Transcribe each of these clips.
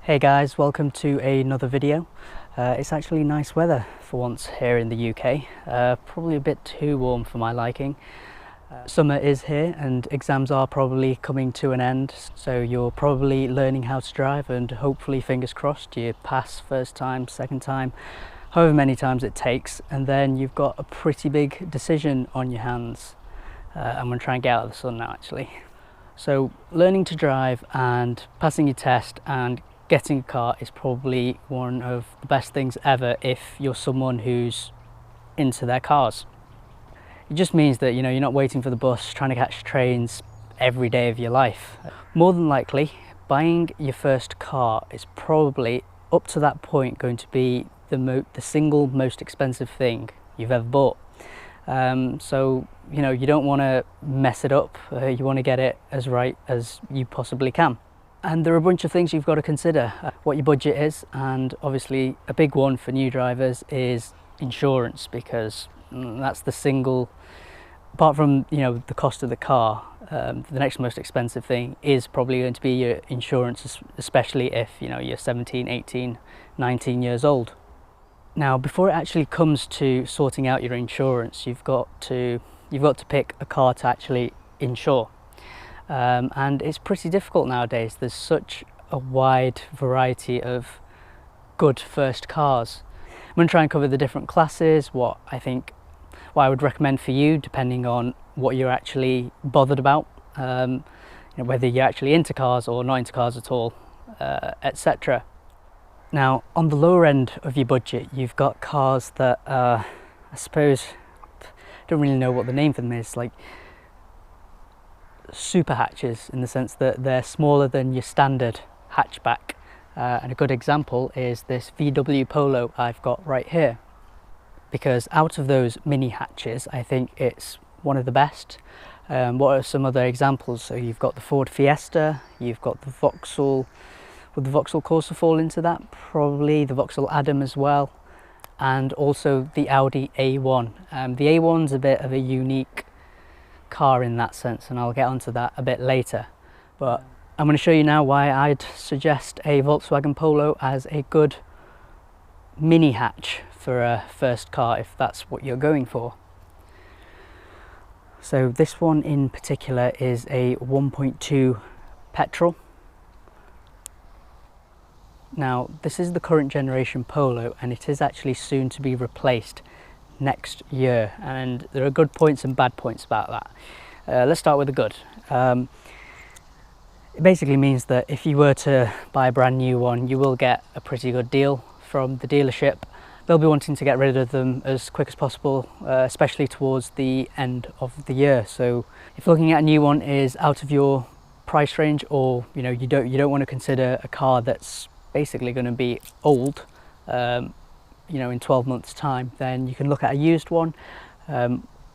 Hey guys, welcome to another video. It's actually nice weather for once here in the UK. Probably a bit too warm for my liking. Summer is here and exams are probably coming to an end, so you're probably learning how to drive and hopefully, fingers crossed, you pass first time, second time, however many times it takes, and then you've got a pretty big decision on your hands. I'm going to try and get out of the sun now actually. So learning to drive and passing your test and getting a car is probably one of the best things ever if you're someone who's into their cars. It just means that you're not waiting for the bus, trying to catch trains every day of your life. More than likely, buying your first car is probably up to that point going to be the single most expensive thing you've ever bought. So you don't want to mess it up. You want to get it as right as you possibly can. And there are a bunch of things you've got to consider. What your budget is, and obviously a big one for new drivers is insurance, because that's the single, apart from the cost of the car, the next most expensive thing is probably going to be your insurance, especially if you're 17, 18, 19 years old. Now, before it actually comes to sorting out your insurance, you've got to pick a car to actually insure. And it's pretty difficult nowadays. There's such a wide variety of good first cars. I'm going to try and cover the different classes, what I would recommend for you, depending on what you're actually bothered about, whether you're actually into cars or not into cars at all, etc. Now, on the lower end of your budget, you've got cars that I suppose, don't really know what the name for them is, like super hatches, in the sense that they're smaller than your standard hatchback. And a good example is this VW Polo I've got right here, because out of those mini hatches I think it's one of the best. What are some other examples? So you've got the Ford Fiesta, you've got the Vauxhall. Would the Vauxhall Corsa fall into that? Probably. The Vauxhall Adam as well, and also the Audi A1. The A1's a bit of a unique car in that sense, and I'll get onto that a bit later, but I'm going to show you now why I'd suggest a Volkswagen Polo as a good mini hatch for a first car, if that's what you're going for. So this one in particular is a 1.2 petrol. Now, this is the current generation Polo, and it is actually soon to be replaced next year, and there are good points and bad points about that. Let's start with the good. It basically means that if you were to buy a brand new one, you will get a pretty good deal from the dealership. They'll be wanting to get rid of them as quick as possible, especially towards the end of the year. So if looking at a new one is out of your price range, or you don't want to consider a car that's basically going to be old, in 12 months time, then you can look at a used one.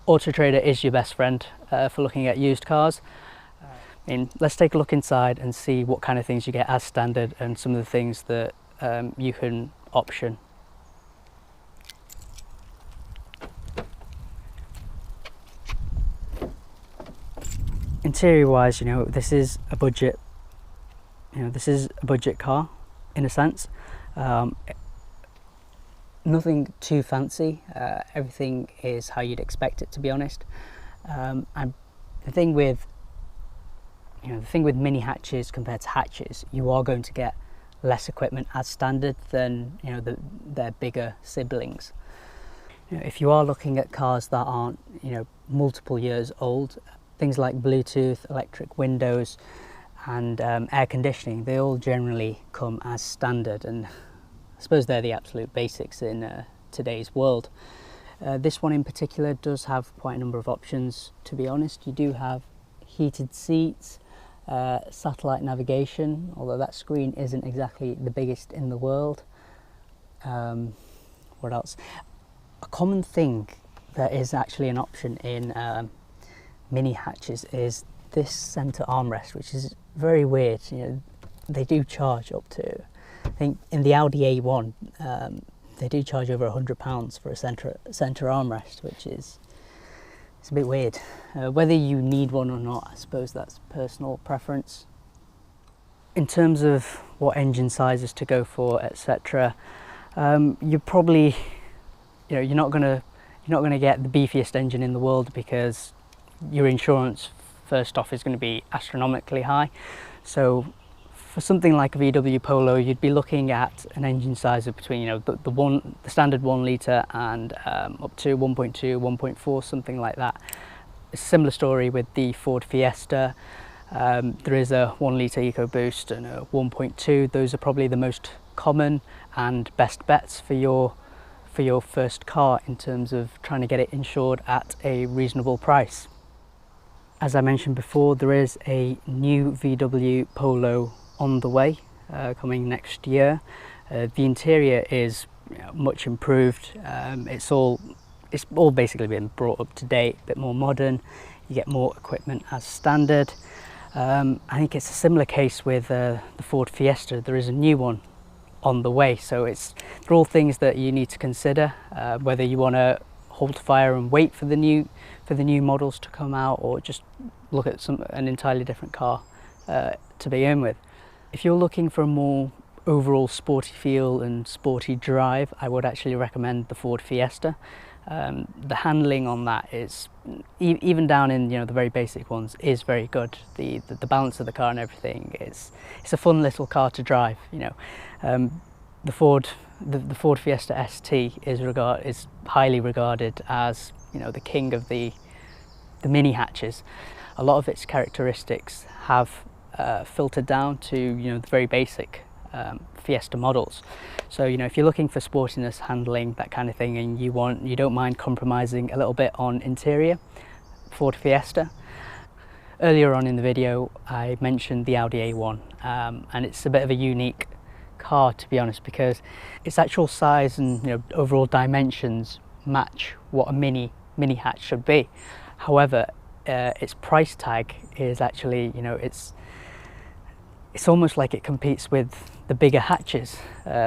Auto Trader is your best friend for looking at used cars. Let's take a look inside and see what kind of things you get as standard and some of the things that you can option. Interior wise, this is a budget car in a sense. Nothing too fancy. Everything is how you'd expect it, to be honest. And the thing with mini hatches compared to hatches, you are going to get less equipment as standard than their bigger siblings. If you are looking at cars that aren't multiple years old, things like Bluetooth, electric windows, and air conditioning, they all generally come as standard, and I suppose they're the absolute basics in today's world. This one in particular does have quite a number of options, to be honest. You do have heated seats, satellite navigation, although that screen isn't exactly the biggest in the world. What else? A common thing that is actually an option in mini hatches is this centre armrest, which is very weird. They do charge up to, I think in the Audi A1, they do charge over £100 for a centre armrest, which is a bit weird. Whether you need one or not, I suppose that's personal preference. In terms of what engine sizes to go for, etc., you're probably, you're not gonna get the beefiest engine in the world, because your insurance first off is going to be astronomically high. So for something like a VW Polo, you'd be looking at an engine size of between the standard 1 litre and up to 1.2, 1.4, something like that. A similar story with the Ford Fiesta. There is a 1 litre EcoBoost and a 1.2. Those are probably the most common and best bets for your first car in terms of trying to get it insured at a reasonable price. As I mentioned before, there is a new VW Polo on the way, coming next year. The interior is much improved. It's all basically been brought up to date, a bit more modern. You get more equipment as standard. I think it's a similar case with the Ford Fiesta. There is a new one on the way, so they're all things that you need to consider, whether you want to hold fire and wait for the new models to come out, or just look at an entirely different car to begin with. If you're looking for a more overall sporty feel and sporty drive, I would actually recommend the Ford Fiesta. The handling on that is, even down in the very basic ones, is very good. The balance of the car and everything it's a fun little car to drive. The Ford Fiesta ST is highly regarded as the king of the mini hatches. A lot of its characteristics have filtered down to the very basic Fiesta models. So if you're looking for sportiness, handling, that kind of thing, and you don't mind compromising a little bit on interior, Ford Fiesta. Earlier on in the video I mentioned the Audi A1, and it's a bit of a unique car, to be honest, because its actual size and overall dimensions match what a mini hatch should be. However, its price tag is actually, it's almost like it competes with the bigger hatches,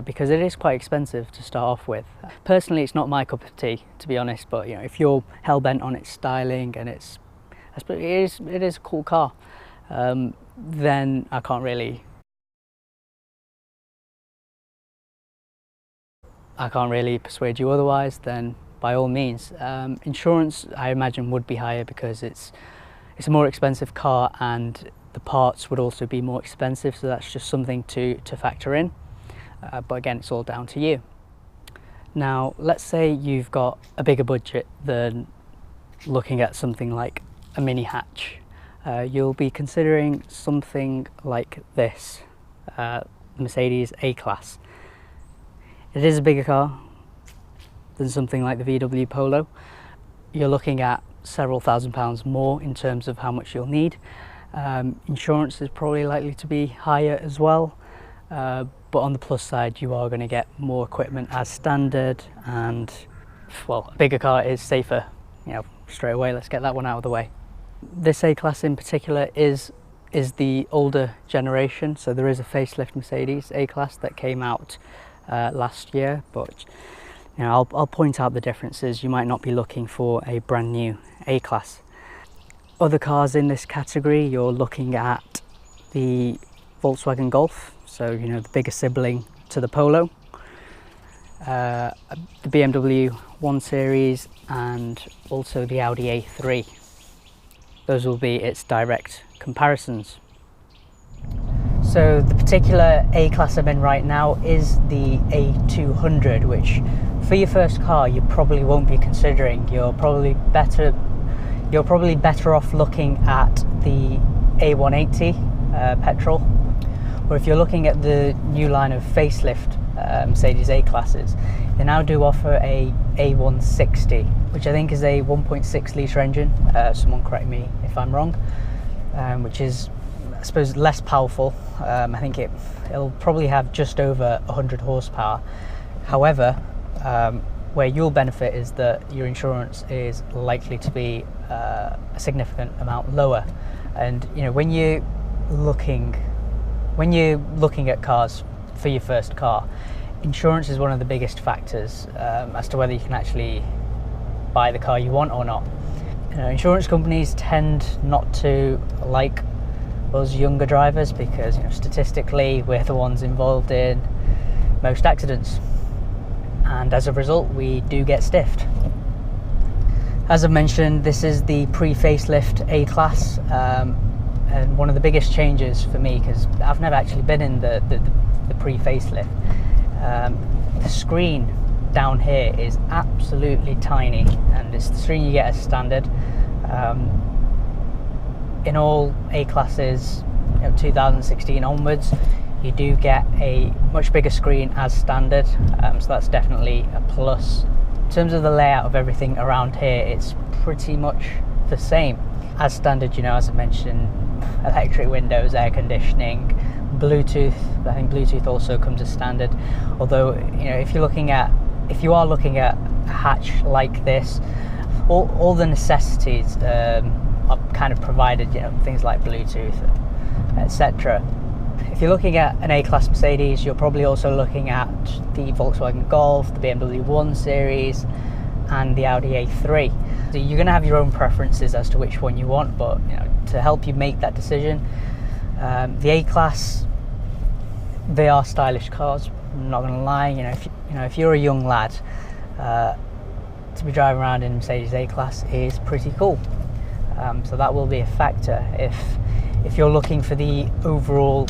because it is quite expensive to start off with. Personally, it's not my cup of tea, to be honest, but if you're hell-bent on its styling and it is a cool car, then I can't really persuade you otherwise. Then by all means. Insurance, I imagine, would be higher because it's a more expensive car, and the parts would also be more expensive, so that's just something to factor in. But again, it's all down to you. Now, let's say you've got a bigger budget than looking at something like a mini hatch. You'll be considering something like this, Mercedes A-Class. It is a bigger car than something like the VW Polo. You're looking at several £1,000s more in terms of how much you'll need. Insurance is probably likely to be higher as well, but on the plus side, you are going to get more equipment as standard, and well, a bigger car is safer. Straight away, let's get that one out of the way. This A-Class in particular is the older generation, so there is a facelift Mercedes A-Class that came out last year, but I'll point out the differences. You might not be looking for a brand new A-Class. Other cars in this category, you're looking at the Volkswagen Golf, so the bigger sibling to the Polo, the BMW 1 Series, and also the Audi A3. Those will be its direct comparisons. So the particular A-Class I'm in right now is the A200, which for your first car you probably won't be considering. You're probably better off looking at the A180 petrol, or if you're looking at the new line of facelift Mercedes A-Classes, they now do offer a A160, which I think is a 1.6 litre engine. Someone correct me if I'm wrong, which is, I suppose, less powerful. I think it'll probably have just over 100 horsepower. However, where you'll benefit is that your insurance is likely to be a significant amount lower. And when you're looking at cars for your first car, insurance is one of the biggest factors as to whether you can actually buy the car you want or not. Insurance companies tend not to like us younger drivers, because statistically we're the ones involved in most accidents, and as a result we do get stiffed. As I mentioned, this is the pre-facelift A-Class, and one of the biggest changes for me, because I've never actually been in the pre-facelift, the screen down here is absolutely tiny, and it's the screen you get as standard. In all A-Classes 2016 onwards, you do get a much bigger screen as standard, so that's definitely a plus. In terms of the layout of everything around here, it's pretty much the same as standard. As I mentioned, electric windows, air conditioning, Bluetooth. I think Bluetooth also comes as standard, although if you are looking at a hatch like this, all the necessities are kind of provided, things like Bluetooth, etc. If you're looking at an A-Class Mercedes, you're probably also looking at the Volkswagen Golf, the BMW 1 Series, and the Audi A3. So you're going to have your own preferences as to which one you want, but to help you make that decision, the A-Class, they are stylish cars. I'm not going to lie. If you're a young lad, to be driving around in Mercedes A-Class is pretty cool. So that will be a factor. If you're looking for the overall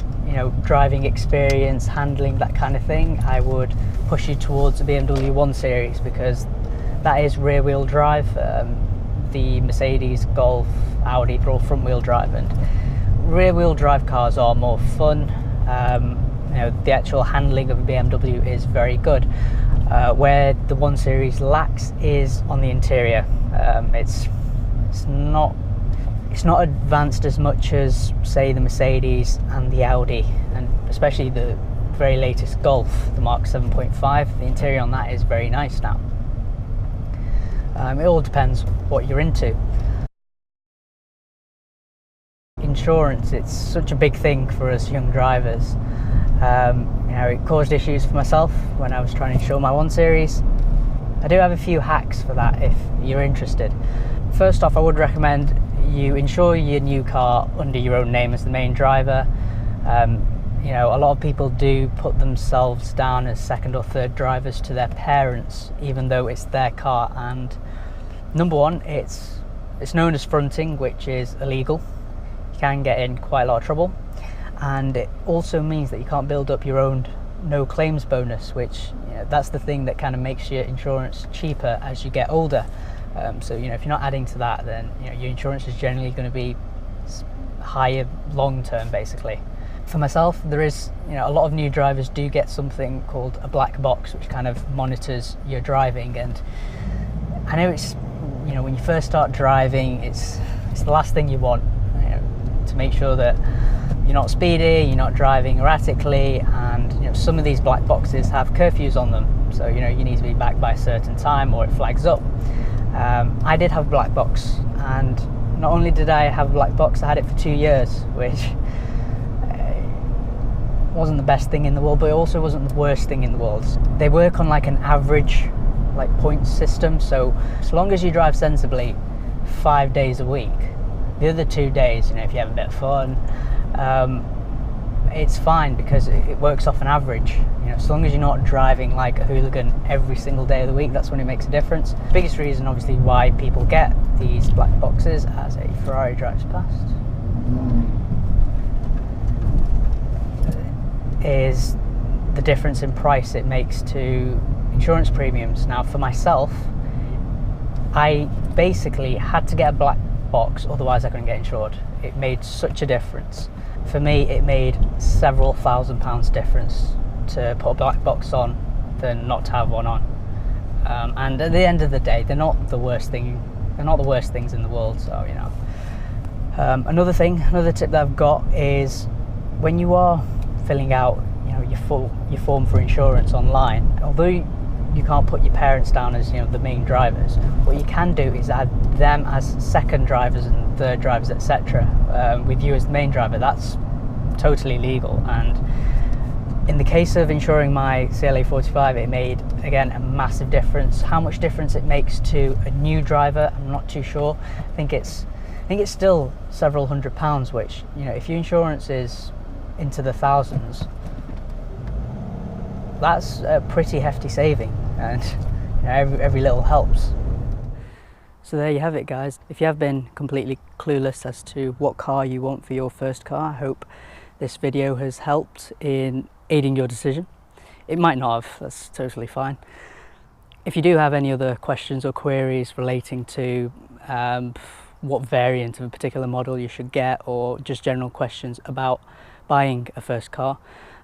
driving experience, handling, that kind of thing, I would push you towards the BMW 1 Series, because that is rear wheel drive. The Mercedes, Golf, Audi, they're all front wheel drive, and rear wheel drive cars are more fun. The actual handling of a BMW is very good. Where the 1 Series lacks is on the interior. It's not advanced as much as, say, the Mercedes and the Audi, and especially the very latest Golf, the Mark 7.5. The interior on that is very nice now. It all depends what you're into. Insurance, it's such a big thing for us young drivers. It caused issues for myself when I was trying to insure my 1 Series. I do have a few hacks for that if you're interested. First off, I would recommend you insure your new car under your own name as the main driver. A lot of people do put themselves down as second or third drivers to their parents, even though it's their car. And number one, it's known as fronting, which is illegal. You can get in quite a lot of trouble, and it also means that you can't build up your own no claims bonus, which that's the thing that kind of makes your insurance cheaper as you get older. So if you're not adding to that, then your insurance is generally going to be higher long term, basically. For myself, there is a lot of new drivers do get something called a black box, which kind of monitors your driving. And I know it's when you first start driving, it's the last thing you want, to make sure that you're not speeding, you're not driving erratically, and some of these black boxes have curfews on them, so you need to be back by a certain time or it flags up. I did have a black box, and not only did I have a black box, I had it for 2 years, which wasn't the best thing in the world, but it also wasn't the worst thing in the world. They work on like an average points system, so as long as you drive sensibly 5 days a week, the other 2 days, if you have a bit of fun, it's fine, because it works off an average. As long as you're not driving like a hooligan every single day of the week, that's when it makes a difference. The biggest reason, obviously, why people get these black boxes, as a Ferrari drives past, is the difference in price it makes to insurance premiums. Now, for myself, I basically had to get a black box, otherwise I couldn't get insured. It made such a difference. For me, it made several £1,000s difference to put a black box on than not to have one on. And at the end of the day, they're not the worst thing. They're not the worst things in the world. So another tip that I've got is, when you are filling out your form for insurance online, although you can't put your parents down as the main drivers, what you can do is add them as second drivers and third drivers, etc. With you as the main driver. That's totally legal, and in the case of insuring my CLA 45, it made, again, a massive difference. How much difference it makes to a new driver, I'm not too sure. I think it's I think it's still several £100s, which, you know, if your insurance is into the thousands, that's a pretty hefty saving, and you know, every little helps. So there you have it, guys. If you have been completely clueless as to what car you want for your first car, I hope this video has helped in aiding your decision. It might not have, that's totally fine. If you do have any other questions or queries relating to what variant of a particular model you should get, or just general questions about buying a first car,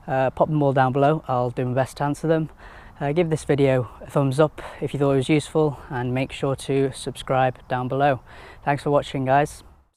pop them all down below. I'll do my best to answer them. Give this video a thumbs up if you thought it was useful, and make sure to subscribe down below. Thanks for watching, guys.